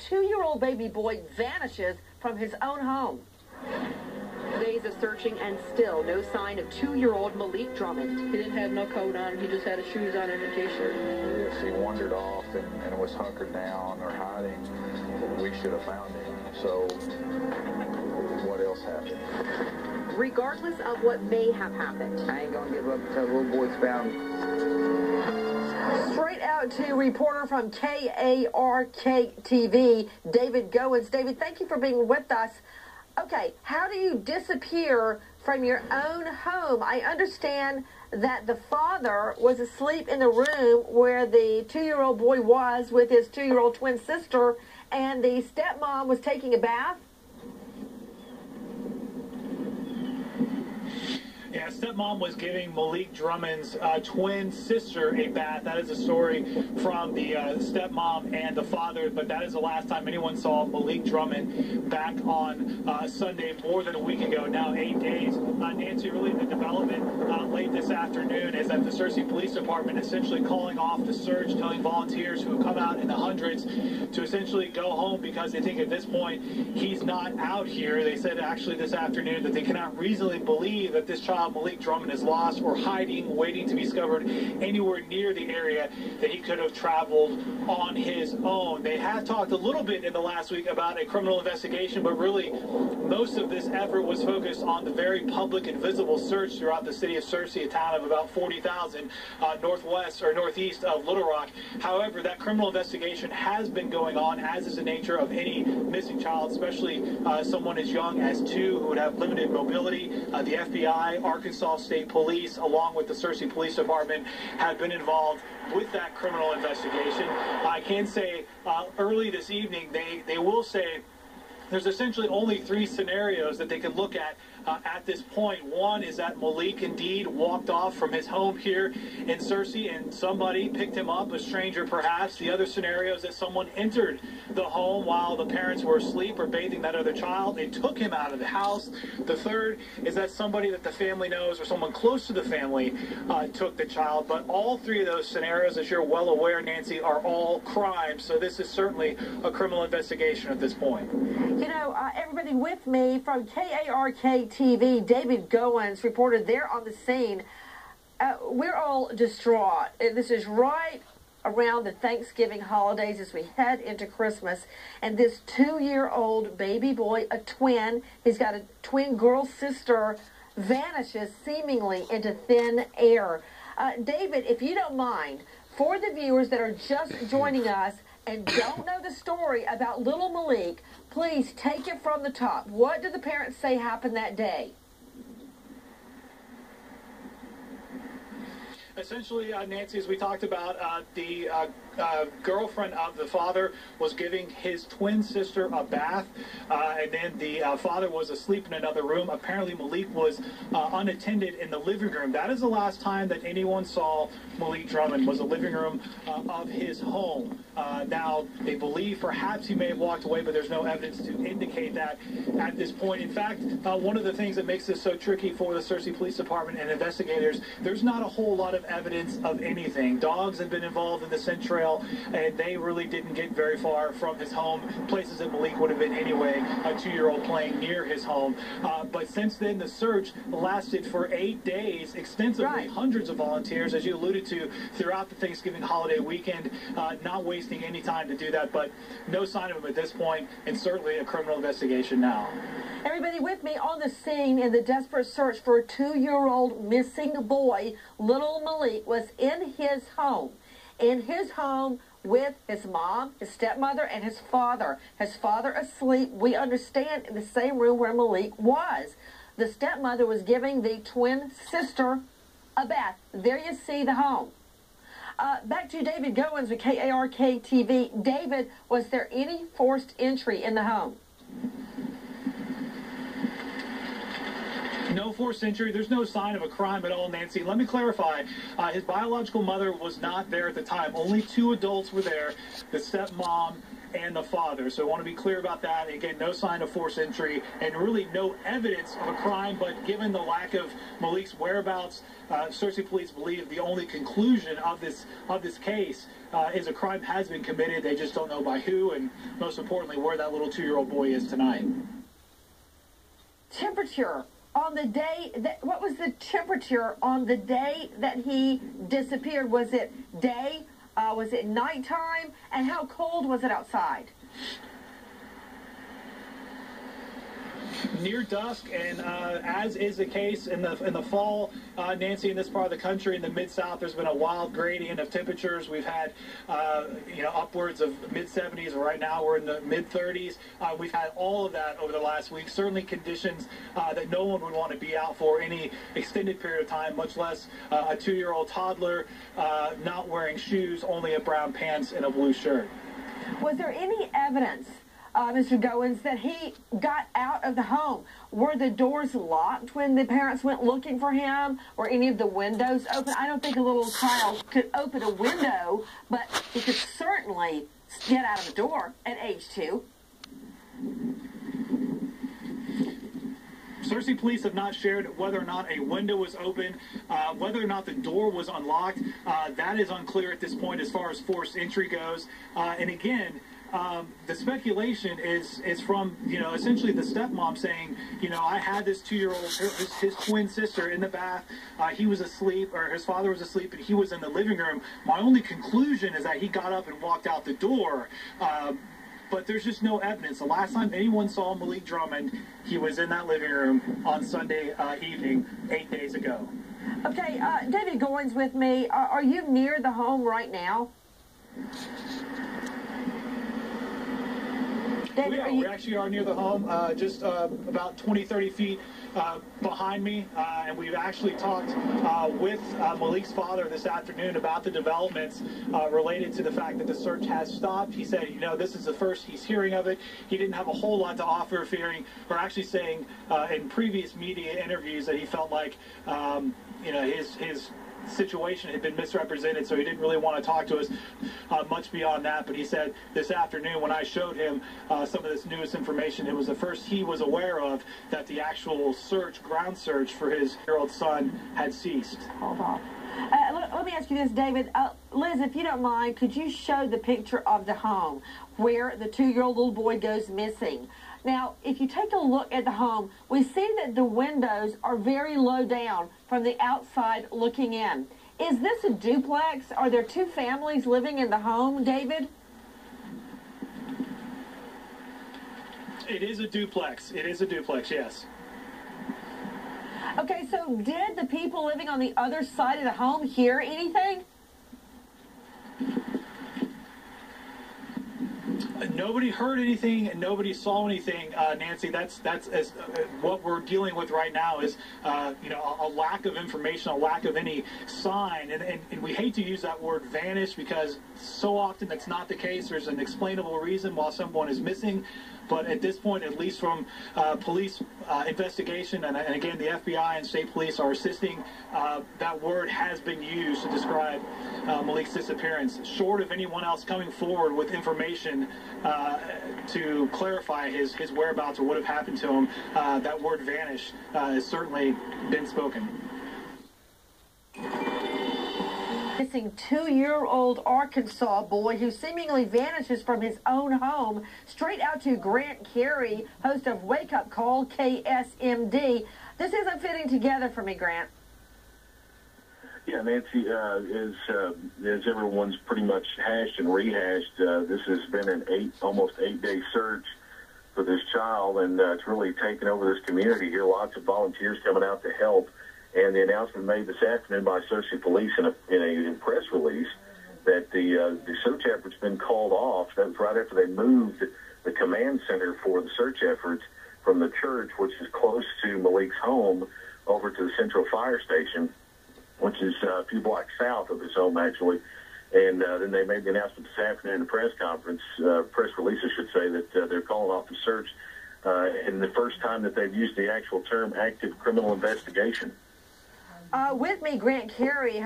2-year-old baby boy vanishes from his own home. Days of searching and still no sign of 2-year-old Malik Drummond. He didn't have no coat on. He just had his shoes on and a t-shirt. Yes, he wandered off and was hunkered down or hiding. We should have found him. So what else happened? Regardless of what may have happened, I ain't gonna give up until the little boy's found. Straight out to reporter from KARK-TV, David Goins. David, thank you for being with us. Okay, how do you disappear from your own home? I understand that the father was asleep in the room where the 2-year-old boy was with his 2-year-old twin sister, and the stepmom was taking a bath. Yeah, stepmom was giving Malik Drummond's twin sister a bath. That is a story from the stepmom and the father, but that is the last time anyone saw Malik Drummond back on Sunday more than a week ago, now 8 days. Nancy, really the development late this afternoon is that the Searcy Police Department essentially calling off the search, telling volunteers who have come out in the hundreds to essentially go home because they think at this point he's not out here. They said actually this afternoon that they cannot reasonably believe that this child Malik Drummond is lost or hiding, waiting to be discovered anywhere near the area that he could have traveled on his own. They have talked a little bit in the last week about a criminal investigation, but really most of this effort was focused on the very public and visible search throughout the city of Searcy, a town of about 40,000 northwest or northeast of Little Rock. However, that criminal investigation has been going on, as is the nature of any missing child, especially someone as young as 2 who would have limited mobility. The FBI, Arkansas State Police, along with the Searcy Police Department, have been involved with that criminal investigation. I can say early this evening, they will say there's essentially only 3 scenarios that they can look at this point. One is that Malik indeed walked off from his home here in Searcy and somebody picked him up, a stranger perhaps. The other scenario is that someone entered the home while the parents were asleep or bathing that other child. They took him out of the house. The third is that somebody that the family knows or someone close to the family took the child. But all 3 of those scenarios, as you're well aware, Nancy, are all crimes. So this is certainly a criminal investigation at this point. You know, everybody with me from KARK-TV, David Goins, reported there on the scene. We're all distraught. This is right around the Thanksgiving holidays as we head into Christmas. And this 2-year-old baby boy, a twin, he's got a twin girl sister, vanishes seemingly into thin air. David, if you don't mind, for the viewers that are just joining us and don't know the story about little Malik, please take it from the top. What did the parents say happened that day? Essentially, Nancy, as we talked about, the girlfriend of the father was giving his twin sister a bath, and then the father was asleep in another room. Apparently, Malik was unattended in the living room. That is the last time that anyone saw Malik Drummond, was the living room of his home. Now, they believe perhaps he may have walked away, but there's no evidence to indicate that at this point. In fact, one of the things that makes this so tricky for the Searcy Police Department and investigators, there's not a whole lot of evidence of anything. Dogs have been involved in the scent trail, and they really didn't get very far from his home, places that Malik would have been anyway, a 2-year-old playing near his home. But since then, the search lasted for 8 days, extensively, right. Hundreds of volunteers, as you alluded to, throughout the Thanksgiving holiday weekend, not wasting any time to do that, but no sign of him at this point, and certainly a criminal investigation now. Everybody with me on the scene in the desperate search for a 2-year-old missing boy, little Malik, was in his home. In his home with his mom, his stepmother, and his father. His father asleep, we understand, in the same room where Malik was. The stepmother was giving the twin sister a bath. There you see the home. Back to David Goins with KARK-TV. David, was there any forced entry in the home? No forced entry. There's no sign of a crime at all, Nancy. Let me clarify. His biological mother was not there at the time. Only 2 adults were there, the stepmom and the father. So I want to be clear about that. Again, no sign of forced entry and really no evidence of a crime, but given the lack of Malik's whereabouts, Searcy police believe the only conclusion of this case is a crime has been committed. They just don't know by who, and most importantly, where that little 2-year-old boy is tonight. Temperature on the day what was the temperature on the day that he disappeared? Was it day? Was it nighttime? And how cold was it outside? Near dusk, and as is the case in the fall, Nancy, in this part of the country, in the Mid-South, there's been a wild gradient of temperatures. We've had, upwards of mid-70s. Right now, we're in the mid-30s. We've had all of that over the last week. Certainly conditions that no one would want to be out for any extended period of time, much less a 2-year-old toddler not wearing shoes, only a brown pants and a blue shirt. Was there any evidence, Mr. Goins, that he got out of the home? Were the doors locked when the parents went looking for him? Were any of the windows open? I don't think a little child could open a window, but he could certainly get out of a door at age 2. Searcy police have not shared whether or not a window was open, whether or not the door was unlocked. That is unclear at this point as far as forced entry goes. And again, the speculation is from, essentially the stepmom saying, I had this 2-year-old, his twin sister in the bath. He was asleep, or his father was asleep, and he was in the living room. My only conclusion is that he got up and walked out the door. But there's just no evidence. The last time anyone saw Malik Drummond, he was in that living room on Sunday evening, 8 days ago. Okay, David Goins with me. Are you near the home right now? David, we actually are near the home, just about 20, 30 feet behind me, and we've actually talked with Malik's father this afternoon about the developments related to the fact that the search has stopped. He said, this is the first he's hearing of it. He didn't have a whole lot to offer, fearing, or actually saying in previous media interviews that he felt like, his situation had been misrepresented, so he didn't really want to talk to us much beyond that. But he said this afternoon when I showed him some of this newest information, it was the first he was aware of that the actual ground search for his 2-year-old son had ceased. Hold on. Let me ask you this, David. Liz, if you don't mind, could you show the picture of the home where the 2-year-old little boy goes missing? Now, if you take a look at the home, we see that the windows are very low down from the outside looking in. Is this a duplex? Are there 2 families living in the home, David? It is a duplex. It is a duplex, yes. Okay, so did the people living on the other side of the home hear anything? Nobody heard anything and nobody saw anything, Nancy. That's what we're dealing with right now is a lack of information, a lack of any sign, and we hate to use that word vanish because so often that's not the case. There's an explainable reason why someone is missing. But at this point, at least from police investigation, and again, the FBI and state police are assisting, that word has been used to describe Malik's disappearance. Short of anyone else coming forward with information to clarify his whereabouts or what have happened to him, that word vanish has certainly been spoken. Missing 2-year-old Arkansas boy who seemingly vanishes from his own home. Straight out to Grant Carey, host of Wake Up Call, KSMD. This isn't fitting together for me, Grant. Yeah, Nancy, as everyone's pretty much hashed and rehashed, this has been an almost 8-day search for this child, and it's really taken over this community here. Lots of volunteers coming out to help. And the announcement made this afternoon by Searcy Police in a press release that the search effort's been called off. That was right after they moved the command center for the search efforts from the church, which is close to Malik's home, over to the Central Fire Station, which is a few blocks south of his home, actually. And then they made the announcement this afternoon in a press conference, press release, I should say, that they're calling off the search. And the first time that they've used the actual term active criminal investigation. With me, Grant Carey,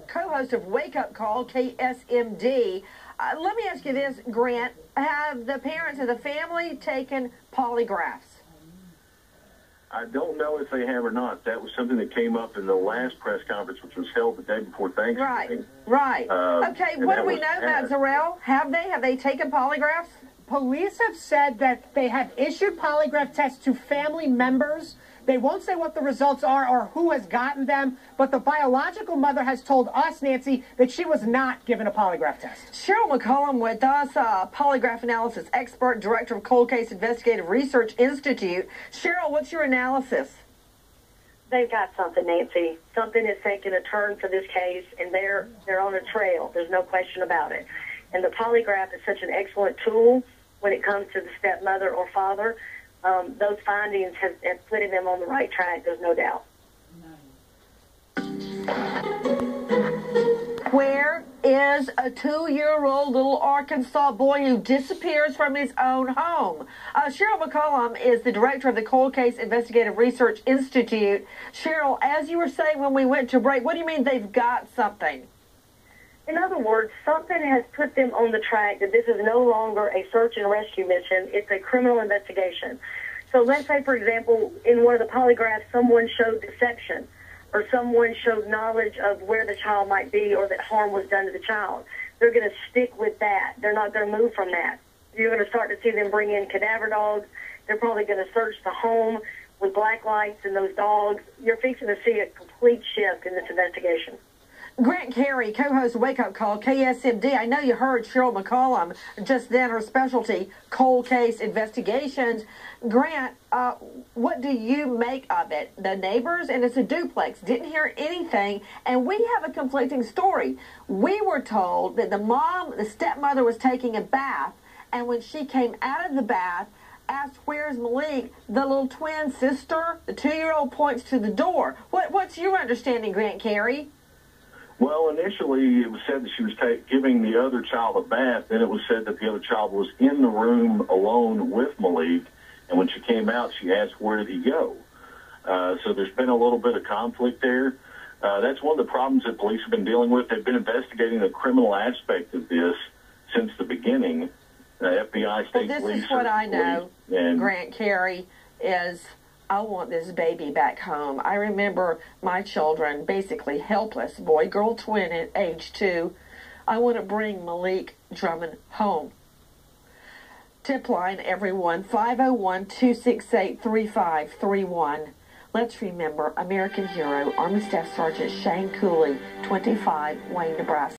co-host of Wake Up Call, KSMD. Let me ask you this, Grant. Have the parents of the family taken polygraphs? I don't know if they have or not. That was something that came up in the last press conference, which was held the day before Thanksgiving. Right. Okay, what do we know about Zarrell? Have they taken polygraphs? Police have said that they have issued polygraph tests to family members. They won't say what the results are or who has gotten them, but the biological mother has told us, Nancy, that she was not given a polygraph test. Cheryl McCollum with us, polygraph analysis expert, director of Cold Case Investigative Research Institute. Cheryl, what's your analysis? They've got something, Nancy. Something is taking a turn for this case, and they're on a trail. There's no question about it. And the polygraph is such an excellent tool when it comes to the stepmother or father. Those findings have put them on the right track, there's no doubt. Where is a 2-year-old little Arkansas boy who disappears from his own home? Cheryl McCollum is the director of the Cold Case Investigative Research Institute. Cheryl, as you were saying when we went to break, what do you mean they've got something? In other words, something has put them on the track that this is no longer a search and rescue mission. It's a criminal investigation. So let's say, for example, in one of the polygraphs, someone showed deception or someone showed knowledge of where the child might be or that harm was done to the child. They're going to stick with that. They're not going to move from that. You're going to start to see them bring in cadaver dogs. They're probably going to search the home with black lights and those dogs. You're fixing to see a complete shift in this investigation. Grant Carey, co-host of Wake Up Call, KSMD. I know you heard Cheryl McCollum just then, her specialty, cold case investigations. Grant, what do you make of it? The neighbors, and it's a duplex, didn't hear anything, and we have a conflicting story. We were told that the stepmother was taking a bath, and when she came out of the bath, asked, "Where's Malik?" The little twin sister, the 2-year-old, points to the door. What's your understanding, Grant Carey? Well, initially it was said that she was giving the other child a bath. Then it was said that the other child was in the room alone with Malik, and when she came out, she asked, "Where did he go?" So there's been a little bit of conflict there. That's one of the problems that police have been dealing with. They've been investigating the criminal aspect of this since the beginning. FBI, state police. This is what I know, Grant Carey, is I want this baby back home. I remember my children, basically helpless, boy-girl twin at age 2. I want to bring Malik Drummond home. Tip line, everyone, 501-268-3531. Let's remember American hero, Army Staff Sergeant Shane Cooley, 25, Wayne, Nebraska.